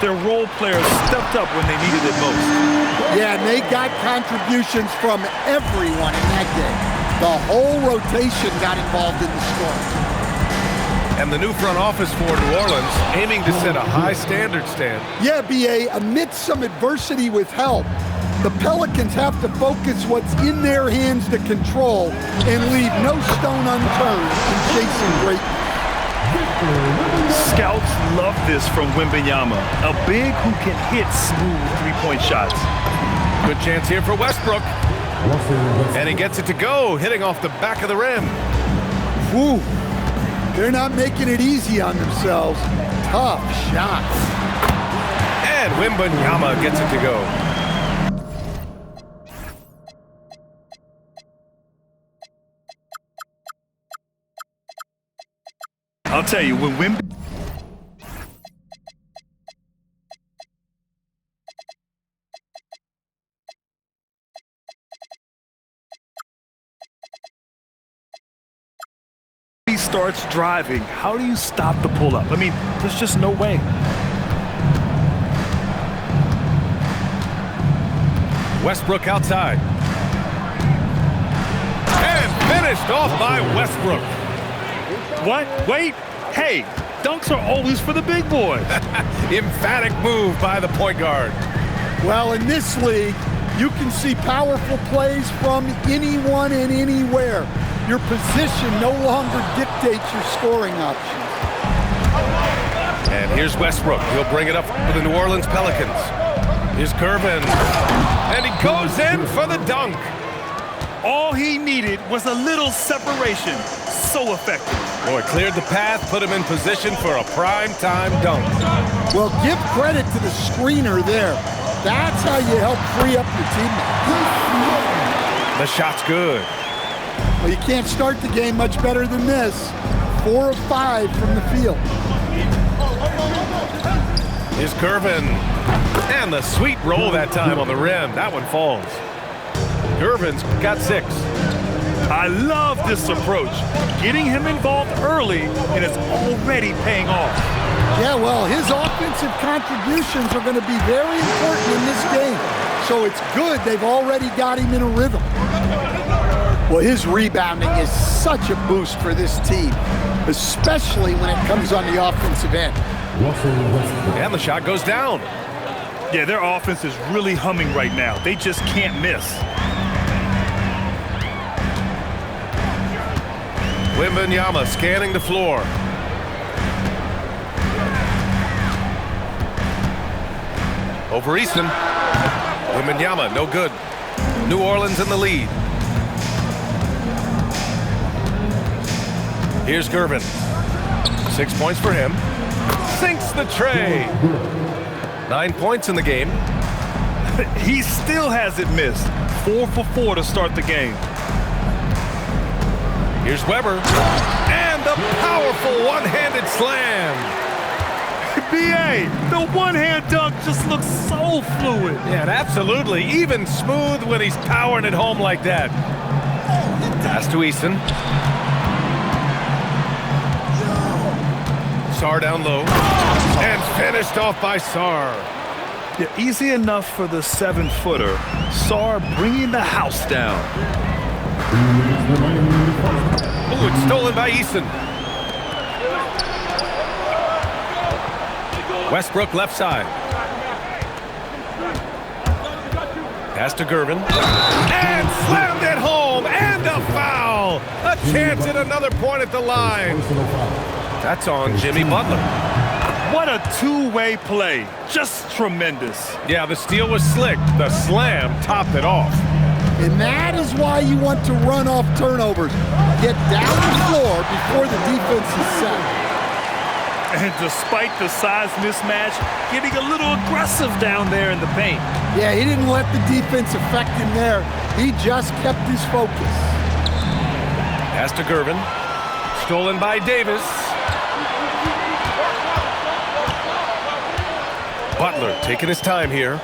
Their role players stepped up when they needed it most. Yeah, and they got contributions from everyone in that game. The whole rotation got involved in the scoring. And the new front office for New Orleans aiming to set a high standard, Stan. Yeah, B.A., amidst some adversity with help, the Pelicans have to focus what's in their hands to control and leave no stone unturned in chasing greatness. Scouts love this from Wembanyama, a big who can hit smooth three-point shots. Good chance here for Westbrook. And he gets it to go, hitting off the back of the rim. Whew. They're not making it easy on themselves. Tough shots. And Wembanyama gets it to go. I'll tell you, when Wemby starts driving, how do you stop the pull-up? I mean, there's just no way. Westbrook outside. And finished off by Westbrook. What? Wait. Hey, dunks are always for the big boys. Emphatic move by the point guard. Well, in this league, you can see powerful plays from anyone and anywhere. Your position no longer dictates your scoring options. And here's Westbrook. He'll bring it up for the New Orleans Pelicans. Here's Gervin. And he goes in for the dunk. All he needed was a little separation. So effective. Boy, cleared the path, put him in position for a prime-time dunk. Well, give credit to the screener there. That's how you help free up your teammate. The shot's good. Well, you can't start the game much better than this. 4 of 5 from the field. Here's Gervin. And the sweet roll that time on the rim. That one falls. Gervin's got 6. I love this approach. Getting him involved early, and it's already paying off. Yeah, well, his offensive contributions are going to be very important in this game. So it's good they've already got him in a rhythm. Well, his rebounding is such a boost for this team, especially when it comes on the offensive end. And the shot goes down. Yeah, their offense is really humming right now. They just can't miss. Wembanyama scanning the floor. Over Easton. Wembanyama, no good. New Orleans in the lead. Here's Gervin. 6 points for him. Sinks the tray. 9 points in the game. He still hasn't missed. 4 for 4 to start the game. Here's Weber. And the powerful one-handed slam. B.A., the one-hand dunk just looks so fluid. Yeah, absolutely. Even smooth when he's powering it home like that. Pass to Easton. Sarr down low. And finished off by Sarr. Yeah, easy enough for the 7-footer. Sarr bringing the house down. Oh, it's stolen by Easton. Westbrook left side. Pass to Gervin. And slammed it home. And a foul. A chance at another point at the line. That's on Jimmy Butler. What a two-way play. Just tremendous. Yeah, the steal was slick. The slam topped it off. And that is why you want to run off turnovers. Get down the floor before the defense is set. And despite the size mismatch, getting a little aggressive down there in the paint. Yeah, he didn't let the defense affect him there. He just kept his focus. Pass to Gervin. Stolen by Davis. Butler taking his time here.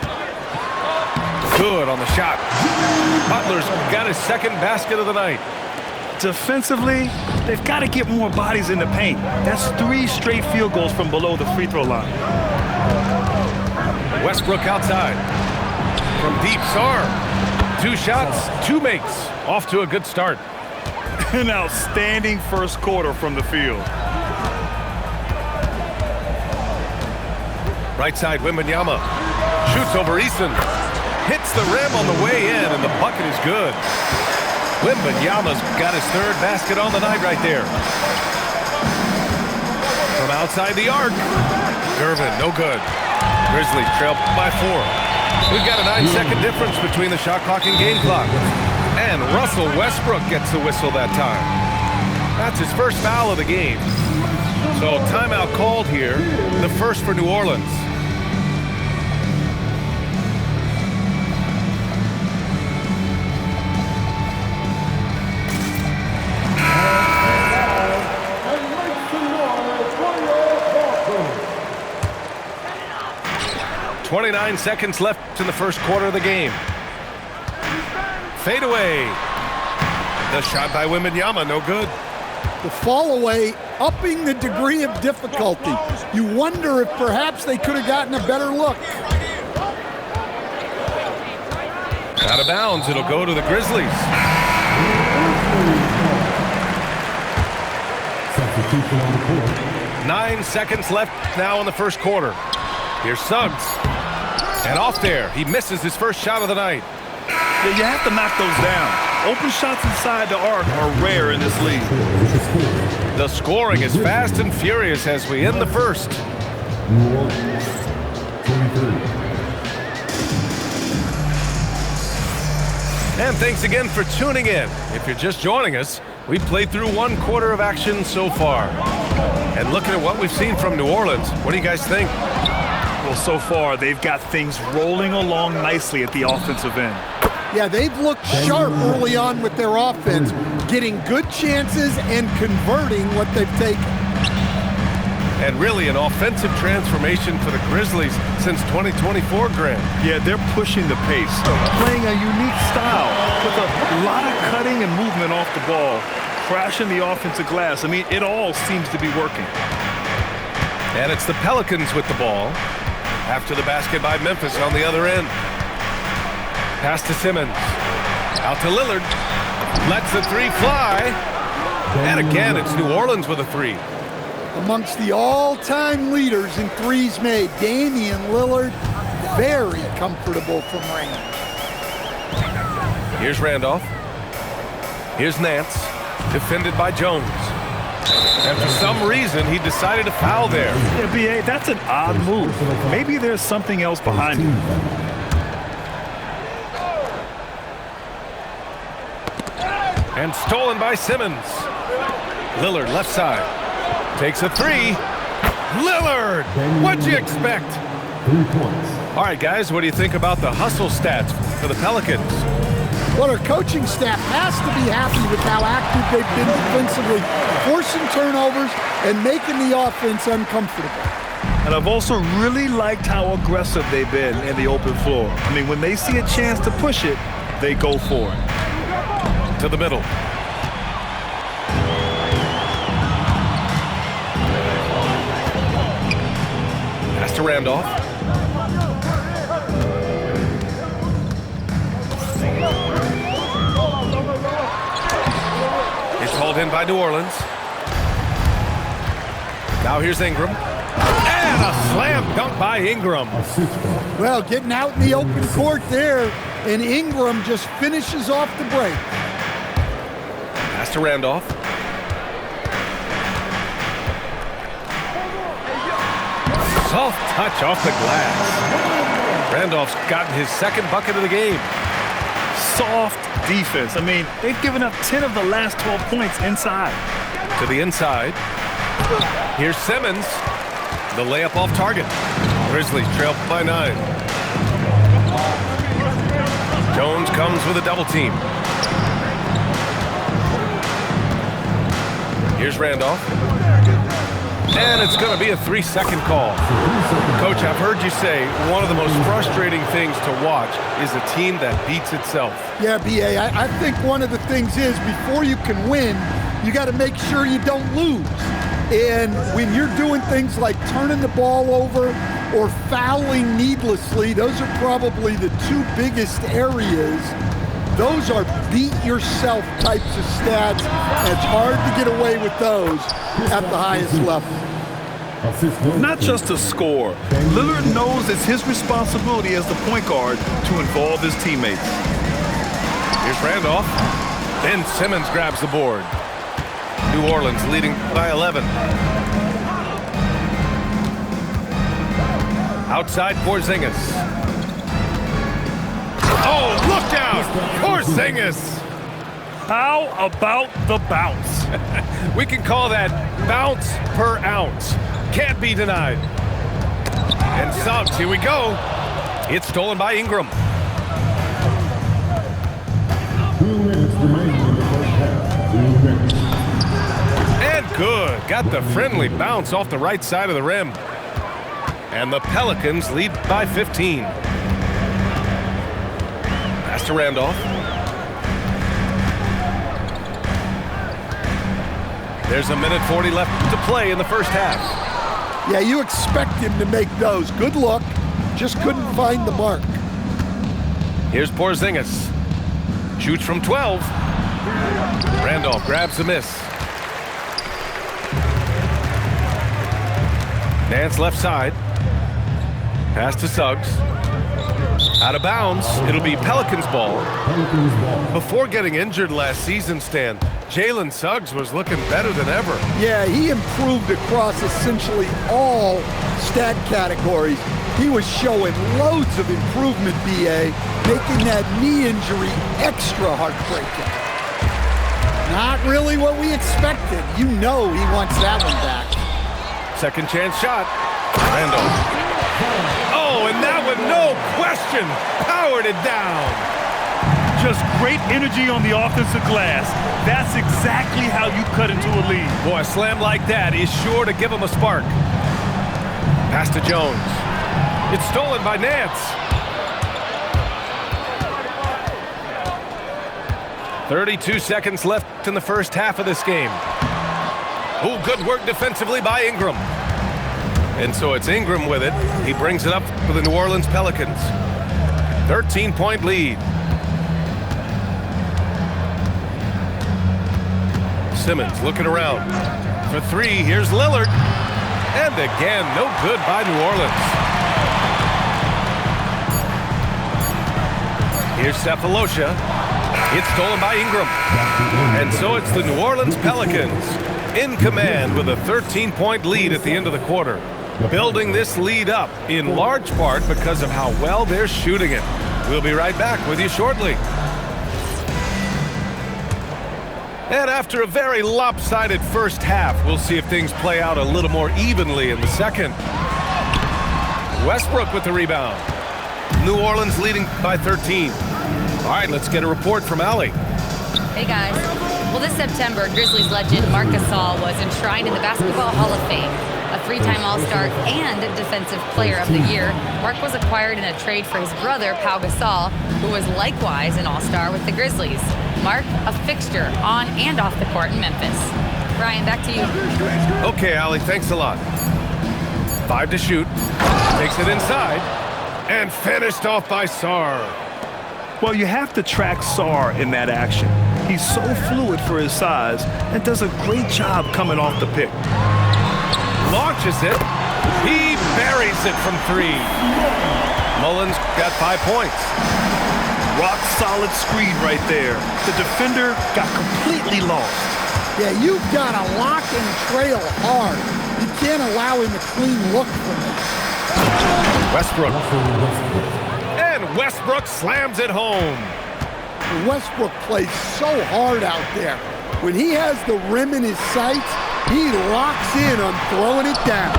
Good on the shot. Butler's got his second basket of the night. Defensively, they've got to get more bodies in the paint. That's 3 straight field goals from below the free throw line. Westbrook outside. From deep, Sarr. 2 shots, 2 makes. Off to a good start. An outstanding first quarter from the field. Right side, Wembanyama. Shoots over Eason. Hits the rim on the way in, and the bucket is good. Wembanyama's got his 3rd basket on the night right there. From outside the arc. Gervin, no good. Grizzlies trail by 4. We've got a 9-second difference between the shot clock and game clock. And Russell Westbrook gets the whistle that time. That's his first foul of the game. So timeout called here, the first for New Orleans. .29 seconds left in the first quarter of the game. Fade away. The shot by Wembanyama, no good. The fall away, upping the degree of difficulty. You wonder if perhaps they could have gotten a better look. Out of bounds, it'll go to the Grizzlies. Substitution on the court. 9 seconds left now in the first quarter. Here's Suggs. And off there, he misses his first shot of the night. Yeah, you have to knock those down. Open shots inside the arc are rare in this league. The scoring is fast and furious as we end the first. New Orleans, 23. And thanks again for tuning in. If you're just joining us, we've played through 1 quarter of action so far. And looking at what we've seen from New Orleans, what do you guys think? Well, so far, they've got things rolling along nicely at the offensive end. Yeah, they've looked sharp early on with their offense, getting good chances and converting what they've taken. And really an offensive transformation for the Grizzlies since 2024, Grant. Yeah, they're pushing the pace, playing a unique style with a lot of cutting and movement off the ball, crashing the offensive glass. I mean, it all seems to be working. And it's the Pelicans with the ball after the basket by Memphis on the other end. Pass to Simmons. Out to Lillard. Lets the 3 fly. And again, it's New Orleans with a 3. Amongst the all-time leaders in threes made, Damian Lillard, very comfortable from range. Here's Randolph. Here's Nance. Defended by Jones. And for some reason, he decided to foul there. Yeah, B.A., that's an odd move. Maybe there's something else behind it. And stolen by Simmons. Lillard left side. Takes a 3. Lillard! What'd you expect? 3 points. All right, guys, what do you think about the hustle stats for the Pelicans? Well, our coaching staff has to be happy with how active they've been defensively, forcing turnovers and making the offense uncomfortable. And I've also really liked how aggressive they've been in the open floor. I mean, when they see a chance to push it, they go for it. To the middle. Pass to Randolph. It's hauled in by New Orleans. Now here's Ingram. And a slam dunk by Ingram. Well, getting out in the open court there, and Ingram just finishes off the break. Pass to Randolph. Soft touch off the glass. Randolph's gotten his 2nd bucket of the game. Soft defense. I mean, they've given up 10 of the last 12 points inside. To the inside. Here's Simmons. The layup off target. Grizzlies trail by 9. Jones comes with a double team. Here's Randolph. And it's going to be a 3-second call. Coach, I've heard you say one of the most frustrating things to watch is a team that beats itself. Yeah, B.A., I think one of the things is before you can win, you got to make sure you don't lose. And when you're doing things like turning the ball over, or fouling needlessly. Those are probably the two biggest areas. Those are beat-yourself types of stats, and it's hard to get away with those at the highest level. Not just to score, Lillard knows it's his responsibility as the point guard to involve his teammates. Here's Randolph. Ben Simmons grabs the board. New Orleans leading by 11. Outside Porzingis. Oh, look out! Porzingis! How about the bounce? We can call that bounce per ounce. Can't be denied. And Suggs, here we go. It's stolen by Ingram. 2 minutes remaining in the first half. 2 minutes. And good. Got the friendly bounce off the right side of the rim. And the Pelicans lead by 15. Pass to Randolph. There's 1:40 left to play in the first half. Yeah, you expect him to make those. Good luck. Just couldn't find the mark. Here's Porzingis. Shoots from 12. Randolph grabs the miss. Nance left side. Pass to Suggs. Out of bounds. It'll be Pelicans ball. Pelicans ball. Before getting injured last season, Stan, Jalen Suggs was looking better than ever. Yeah, he improved across essentially all stat categories. He was showing loads of improvement, B.A., making that knee injury extra heartbreaking. Not really what we expected. You know he wants that one back. Second chance shot. Randolph. Oh, and that one, no question, powered it down. Just great energy on the offensive glass. That's exactly how you cut into a lead. Boy, a slam like that is sure to give him a spark. Pass to Jones. It's stolen by Nance. 32 seconds left in the first half of this game. Oh, good work defensively by Ingram. And so it's Ingram with it. He brings it up for the New Orleans Pelicans. 13-point lead. Simmons looking around. For three, here's Lillard. And again, no good by New Orleans. Here's Cephalosha. It's stolen by Ingram. And so it's the New Orleans Pelicans in command with a 13-point lead at the end of the quarter. Building this lead up in large part because of how well they're shooting it. We'll be right back with you shortly. And after a very lopsided first half, we'll see if things play out a little more evenly in the second. Westbrook with the rebound. New Orleans leading by 13. All right, let's get a report from Allie. Hey, guys. Well, this September, Grizzlies legend Marc Gasol was enshrined in the Basketball Hall of Fame. A three-time All-Star and Defensive Player of the Year, Marc was acquired in a trade for his brother, Pau Gasol, who was likewise an All-Star with the Grizzlies. Marc, a fixture on and off the court in Memphis. Ryan, back to you. Okay, Allie, thanks a lot. 5 to shoot. Takes it inside. And finished off by Sarr. Well, you have to track Sarr in that action. He's so fluid for his size and does a great job coming off the pick. Launches it. He buries it from three. Mullins got 5 points. Rock solid screen right there. The defender got completely lost. Yeah, you've got to lock and trail hard. You can't allow him a clean look from it. Westbrook. And Westbrook slams it home. Westbrook plays so hard out there. When he has the rim in his sights, he locks in on throwing it down.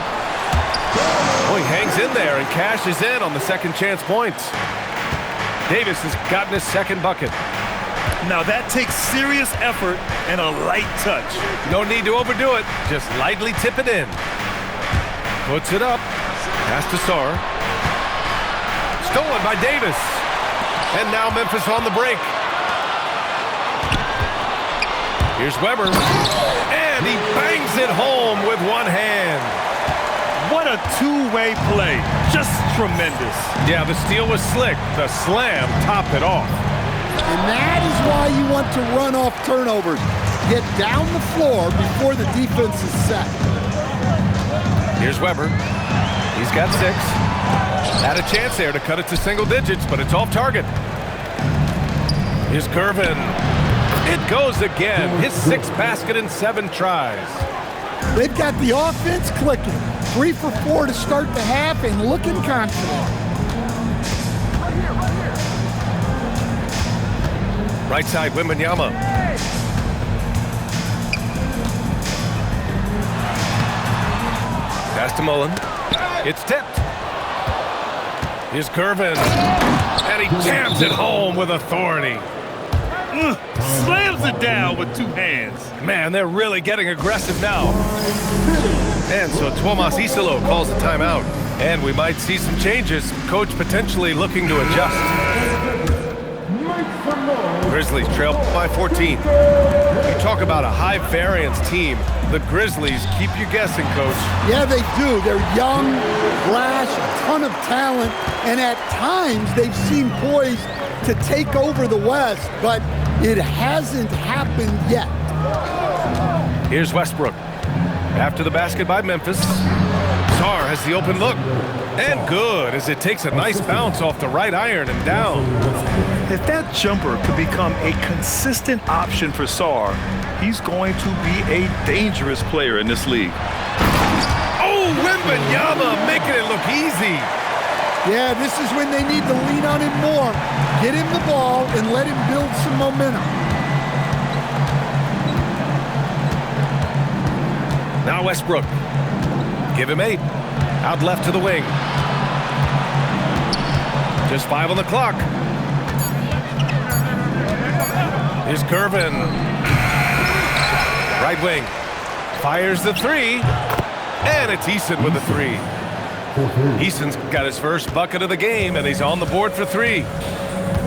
Oh, he hangs in there and cashes in on the second chance points. Davis has gotten his second bucket. Now that takes serious effort and a light touch. No need to overdo it. Just lightly tip it in. Puts it up. Pass to Sarr. Stolen by Davis. And now Memphis on the break. Here's Weber. And he bangs it home with one hand. What a two-way play. Just tremendous. Yeah, the steal was slick. The slam topped it off. And that is why you want to run off turnovers. Get down the floor before the defense is set. Here's Weber. He's got 6. Had a chance there to cut it to single digits, but it's off target. Here's Gervin. It goes again. His 6th basket in 7 tries. They've got the offense clicking. 3 for 4 to start the half and looking confident. Right side, Wembanyama. Pass to Mullen. It's tipped. Here's Gervin. And he jams it home with authority. Slams it down with 2 hands. Man, they're really getting aggressive now. And so Tuomas Isalo calls a timeout. And we might see some changes. Coach potentially looking to adjust. Grizzlies trail by 14. You talk about a high-variance team. The Grizzlies keep you guessing, Coach. Yeah, they do. They're young, brash, a ton of talent, and at times they've seemed poised to take over the West, but it hasn't happened yet. Here's Westbrook. After the basket by Memphis, Sarr has the open look. And good, as it takes a nice bounce off the right iron and down. If that jumper could become a consistent option for Sarr, he's going to be a dangerous player in this league. Oh, Wembanyama making it look easy. Yeah, this is when they need to lean on him more. Get him the ball and let him build some momentum. Now Westbrook. Give him 8. Out left to the wing. Just 5 on the clock. Here's Gervin. Right wing. Fires the 3. And it's Eason with the 3. Eason's got his first bucket of the game, and he's on the board for 3.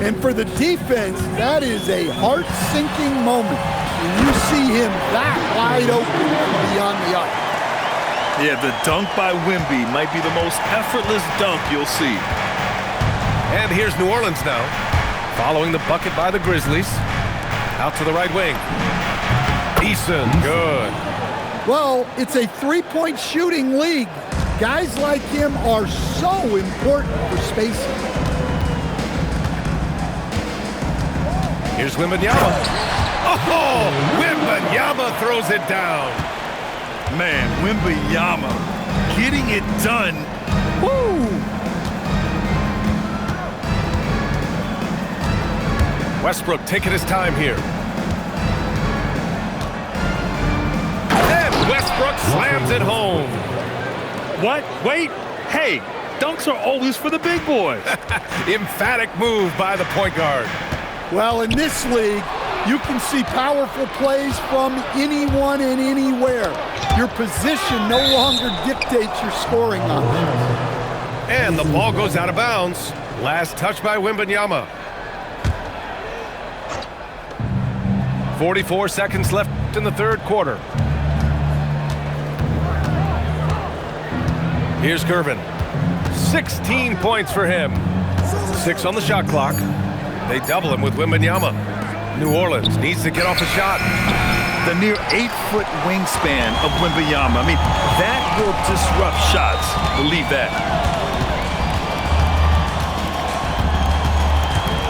And for the defense, that is a heart-sinking moment. When you see him that wide open beyond the arc. Yeah, the dunk by Wemby might be the most effortless dunk you'll see. And here's New Orleans now, following the bucket by the Grizzlies. Out to the right wing. Eason, good. Well, it's a three-point shooting league. Guys like him are so important for spacing. Here's Wembanyama. Oh, Wembanyama throws it down. Man, Wembanyama getting it done. Woo! Westbrook taking his time here. And Westbrook slams it home. What? Wait. Hey, dunks are always for the big boys. Emphatic move by the point guard. Well, in this league, you can see powerful plays from anyone and anywhere. Your position no longer dictates your scoring options. And the ball goes out of bounds. Last touch by Wembanyama. 44 seconds left in the third quarter. Here's Gervin. 16 points for him. 6 on the shot clock. They double him with Wembanyama. New Orleans needs to get off a shot. The near 8-foot wingspan of Wembanyama. I mean, that will disrupt shots. Believe that.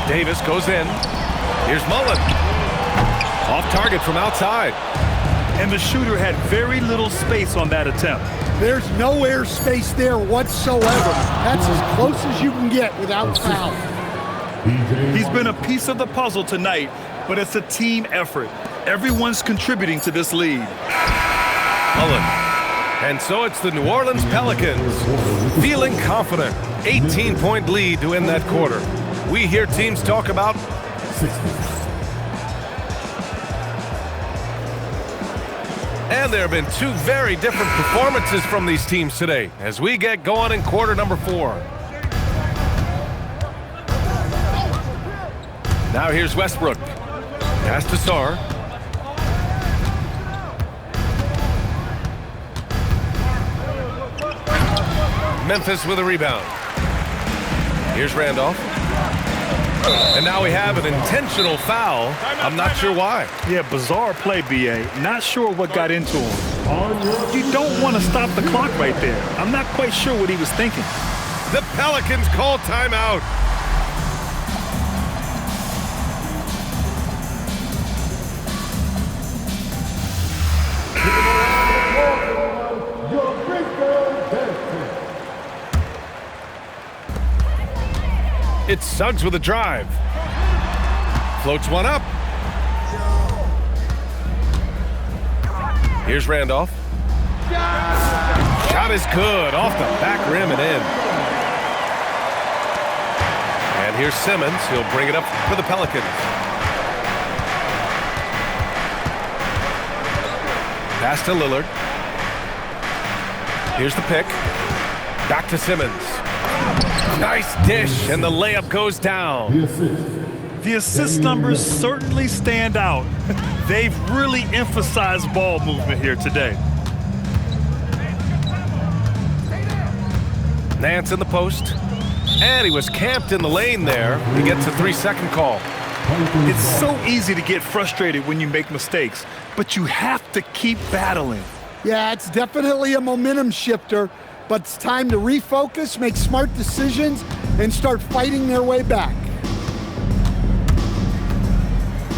Davis goes in. Here's Mullen. Off target from outside. And the shooter had very little space on that attempt. There's no air space there whatsoever. That's as close as you can get without foul. He's been a piece of the puzzle tonight, but it's a team effort. Everyone's contributing to this lead. Mullen. And so it's the New Orleans Pelicans feeling confident. 18-point lead to end that quarter. We hear teams talk about and there have been 2 very different performances from these teams today as we get going in quarter number 4. Now here's Westbrook. Pass to Sarr. Memphis with a rebound. Here's Randolph. And now we have an intentional foul. I'm not sure why. Yeah, bizarre play, B.A. Not sure what got into him. You don't want to stop the clock right there. I'm not quite sure what he was thinking. The Pelicans call timeout. It's Suggs with a drive. Floats one up. Here's Randolph. Shot is good. Off the back rim and in. And here's Simmons. He'll bring it up for the Pelicans. Pass to Lillard. Here's the pick. Back to Simmons. Nice dish, and the layup goes down. The assist numbers certainly stand out. They've really emphasized ball movement here today. Nance in the post. And he was camped in the lane there. He gets a 3-second call. It's so easy to get frustrated when you make mistakes, but you have to keep battling. Yeah, it's definitely a momentum shifter, but it's time to refocus, make smart decisions, and start fighting their way back.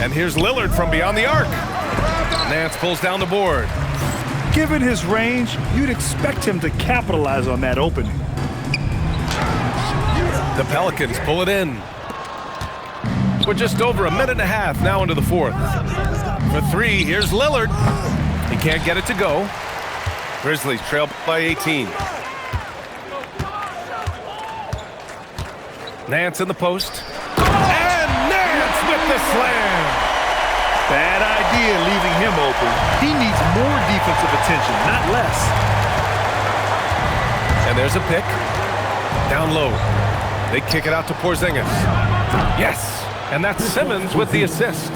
And here's Lillard from beyond the arc. Nance pulls down the board. Given his range, you'd expect him to capitalize on that opening. The Pelicans pull it in. We're just over a minute and a half now into the fourth. For three, here's Lillard. He can't get it to go. Grizzlies trail by 18. Nance in the post. And Nance with the slam. Bad idea leaving him open. He needs more defensive attention, not less. And there's a pick. Down low. They kick it out to Porzingis. Yes! And that's Simmons with the assist.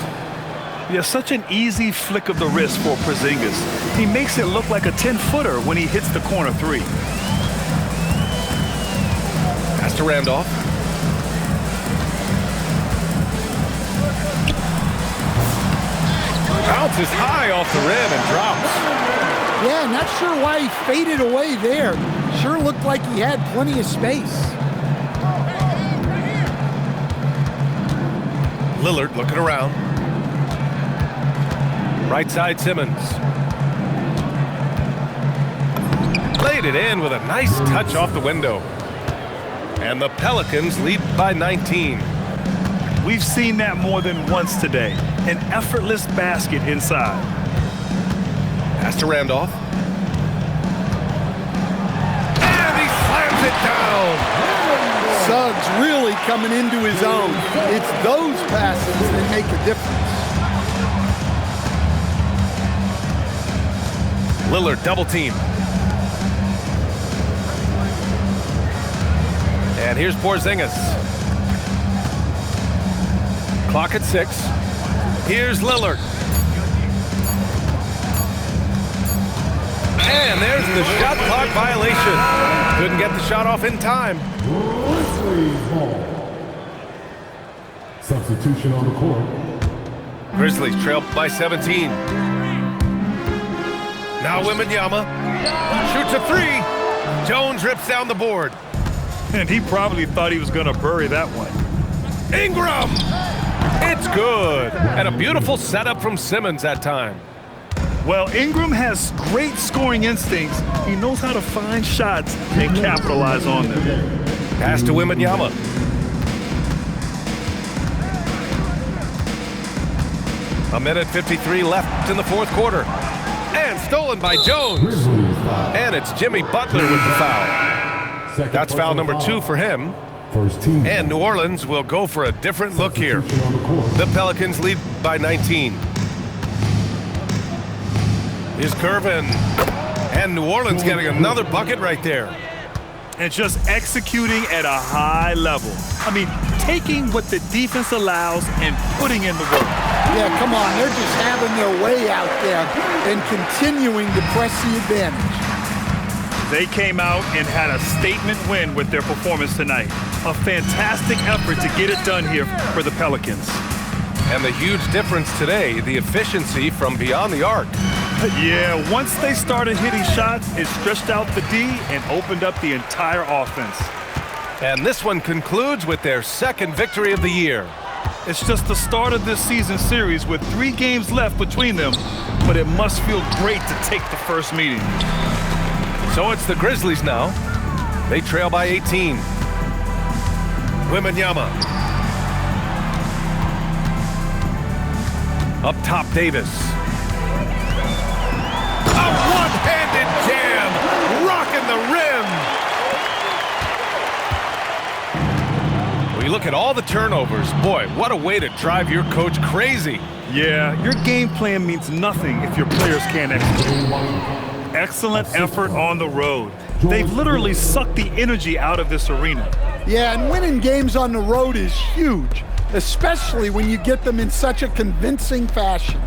Yeah, such an easy flick of the wrist for Porzingis. He makes it look like a 10-footer when he hits the corner three. Pass to Randolph. Bounces high off the rim and drops. Yeah, not sure why he faded away there. Sure looked like he had plenty of space. Lillard looking around. Right side Simmons. Laid it in with a nice touch off the window. And the Pelicans lead by 19. We've seen that more than once today. An effortless basket inside. Pass to Randolph. And he slams it down. Suggs really coming into his own. It's those passes that make a difference. Lillard double team. And here's Porzingis. Clock at 6. Here's Lillard. And there's the shot clock violation. Couldn't get the shot off in time. Grizzlies ball. Substitution on the court. Grizzlies trail by 17. Now Wembanyama shoots a three. Jones rips down the board. And he probably thought he was going to bury that one. Ingram! It's good. And a beautiful setup from Simmons that time. Well, Ingram has great scoring instincts. He knows how to find shots and capitalize on them. Pass to Wembanyama. A minute 53 left in the fourth quarter. And stolen by Jones. And it's Jimmy Butler with the foul. That's foul number 2 for him. First team. And New Orleans will go for a different look here. The Pelicans lead by 19. Here's Curvin. And New Orleans getting another bucket right there. And just executing at a high level. I mean, taking what the defense allows and putting in the work. Yeah, come on. They're just having their way out there and continuing to press the advantage. They came out and had a statement win with their performance tonight. A fantastic effort to get it done here for the Pelicans. And the huge difference today, the efficiency from beyond the arc. Yeah, once they started hitting shots, it stretched out the D and opened up the entire offense. And this one concludes with their second victory of the year. It's just the start of this season series with 3 games left between them, but it must feel great to take the first meeting. So it's the Grizzlies now. They trail by 18. Wembanyama. Up top, Davis. A one-handed jam, rocking the rim. When you look at all the turnovers, boy, what a way to drive your coach crazy. Yeah, your game plan means nothing if your players can't execute. Excellent effort on the road. They've literally sucked the energy out of this arena. Yeah, and winning games on the road is huge, especially when you get them in such a convincing fashion.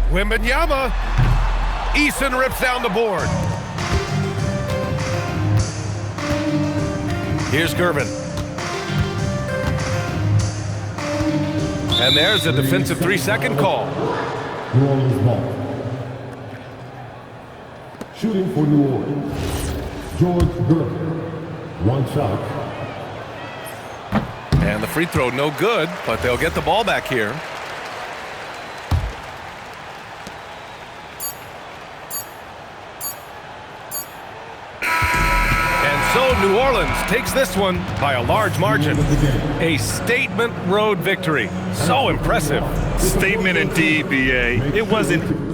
Wembanyama. Eason rips down the board. Here's Gervin. And there's a defensive 3-second call. New Orleans ball. Shooting for New Orleans, George Gervin. One shot. And the free throw no good, but they'll get the ball back here. And so New Orleans takes this one by a large margin. A statement road victory. So impressive. Statement indeed, BA. It was an